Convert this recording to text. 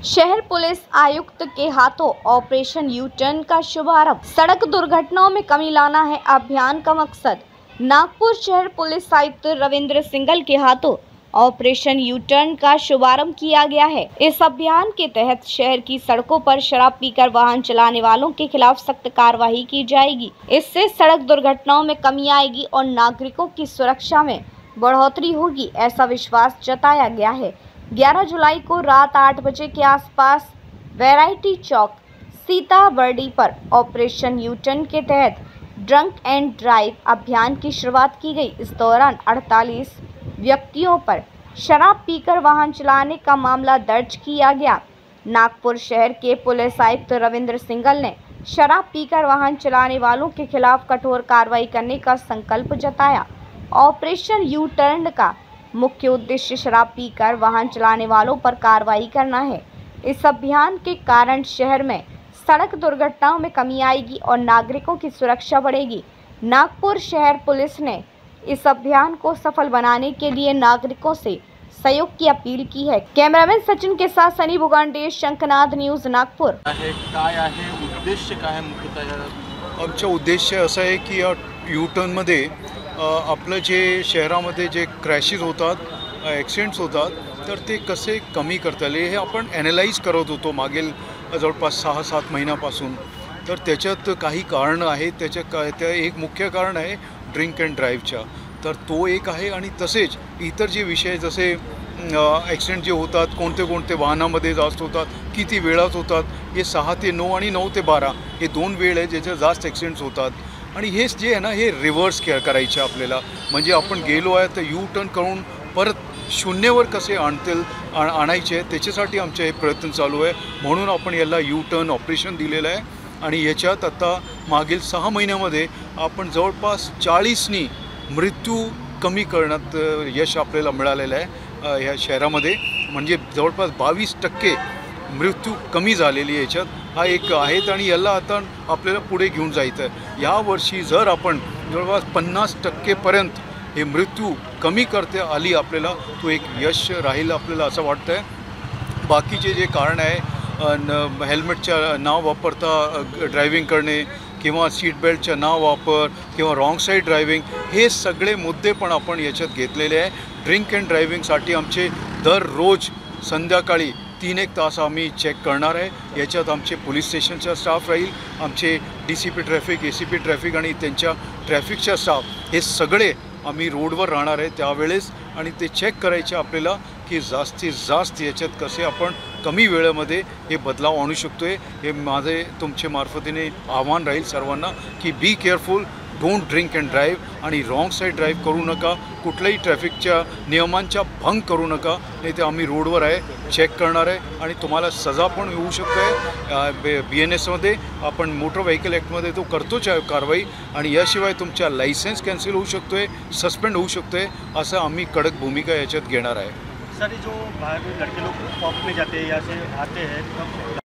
शहर पुलिस आयुक्त के हाथों ऑपरेशन यू टर्न का शुभारंभ। सड़क दुर्घटनाओं में कमी लाना है अभियान का मकसद। नागपुर शहर पुलिस आयुक्त रविंद्र सिंघल के हाथों ऑपरेशन यू टर्न का शुभारंभ किया गया है। इस अभियान के तहत शहर की सड़कों पर शराब पीकर वाहन चलाने वालों के खिलाफ सख्त कार्रवाई की जाएगी। इससे सड़क दुर्घटनाओं में कमी आएगी और नागरिकों की सुरक्षा में बढ़ोतरी होगी, ऐसा विश्वास जताया गया है। 11 जुलाई को रात 8 बजे के आसपास वैरायटी चौक सीताबर्डी पर ऑपरेशन यू टर्न के तहत ड्रंक एंड ड्राइव अभियान की शुरुआत की गई। इस दौरान 48 व्यक्तियों पर शराब पीकर वाहन चलाने का मामला दर्ज किया गया। नागपुर शहर के पुलिस आयुक्त रविंद्र सिंघल ने शराब पीकर वाहन चलाने वालों के खिलाफ कठोर कार्रवाई करने का संकल्प जताया। ऑपरेशन यू टर्न का मुख्य उद्देश्य शराब पीकर वाहन चलाने वालों पर कार्रवाई करना है। इस अभियान के कारण शहर में सड़क दुर्घटनाओं में कमी आएगी और नागरिकों की सुरक्षा बढ़ेगी। नागपुर शहर पुलिस ने इस अभियान को सफल बनाने के लिए नागरिकों से सहयोग की अपील की है। कैमरामैन सचिन के साथ सनी बुगांडे, शंखनाद न्यूज, नागपूर। उद्देश्य काय मुख्यतः? आमचं उद्देश्य असं आहे की या यू टर्नमध्ये आपलं जे शहरामध्ये जे क्रॅशेस होतात, ॲक्सिडेंट्स होतात, तर ते कसे कमी करता येईल हे आपण ॲनालाइज करत होतो मागील जवळपास 6-7 महिन्यापासून। तर त्याच्यात काही कारणं आहेत। त्या एक मुख्य कारण आहे ड्रिंक अँड ड्राईव्हच्या, तर तो एक आहे। आणि तसेच इतर जे विषय जसे ॲक्सिडेंट जे होतात, कोणते वाहनामध्ये जास्त होतात, किती वेळात होतात, हे 6 ते 9 आणि 9 ते 12 हे 2 वेळ आहे ज्याच्यात जास्त ॲक्सिडेंट्स होतात। आणि हेच जे आहे ना, हे रिव्हर्स करायचे आपल्याला, म्हणजे आपण गेलो आहे तर यू टर्न करून परत शून्यावर कसे आणायचे त्याच्यासाठी आमचे हे प्रयत्न चालू आहे। म्हणून आपण याला यू टर्न ऑपरेशन दिलेलं आहे। आणि याच्यात आता मागील 6 महिन्यामध्ये आपण जवळपास 40नी मृत्यू कमी करण्यात यश आपल्याला मिळालेलं आहे ह्या शहरामध्ये, म्हणजे जवळपास 22% मृत्यू कमी झालेली आहे याच्यात। हा एक आहेत आणि याला आता आपल्याला पुढे घेऊन जायचं आहे। यावर्षी जर आपण जवळपास 50% पर्यंत हे मृत्यू कमी करता आली आपल्याला, तो एक यश राहील आपल्याला असं वाटतं आहे। बाकीचे जे कारण आहे हेल्मेटच्या न वापरता ड्रायव्हिंग करणे किंवा सीट बेल्टच्या न वापर किंवा रॉंग साईड ड्रायव्हिंग, हे सगळे मुद्दे पण आपण याच्यात घेतलेले आहे। ड्रिंक अँड ड्रायव्हिंगसाठी आमचे दररोज संध्याकाळी 3-1 तास आम्ही चेक करणार आहे। याच्यात आमचे पोलीस स्टेशनचा स्टाफ राहील, आमचे DCP ट्रॅफिक, ACP ट्रॅफिक आणि त्यांच्या ट्रॅफिकचा स्टाफ, हे सगळे आम्ही रोडवर राहणार आहे त्यावेळेस। आणि ते चेक करायचे आपल्याला की जास्तीत जास्त याच्यात कसे आपण कमी वेळेमध्ये हे बदलाव आणू शकतो आहे। हे माझे तुमच्या मार्फतीने आव्हान राहील सर्वांना की be careful, don't drink and drive आणि रॉंग साईड ड्राईव्ह करू नका, कुठल्याही ट्रॅफिकच्या नियमांचा भंग करू नका, नाही तर आम्ही रोडवर आहे, चेक करणार आहे आणि तुम्हाला सजा पण होऊ शकते आहे। BNSमध्ये आपण मोटर व्हेकल ॲक्टमध्ये तो करतोच आहे कारवाई, आणि याशिवाय तुमचा लायसन्स कॅन्सल होऊ शकतो आहे, सस्पेंड होऊ शकतो आहे, असं आम्ही कडक भूमिका याच्यात घेणार आहे। सर, जो बाहर लड़के लोग पॉप में जाते हैं या से आते हैं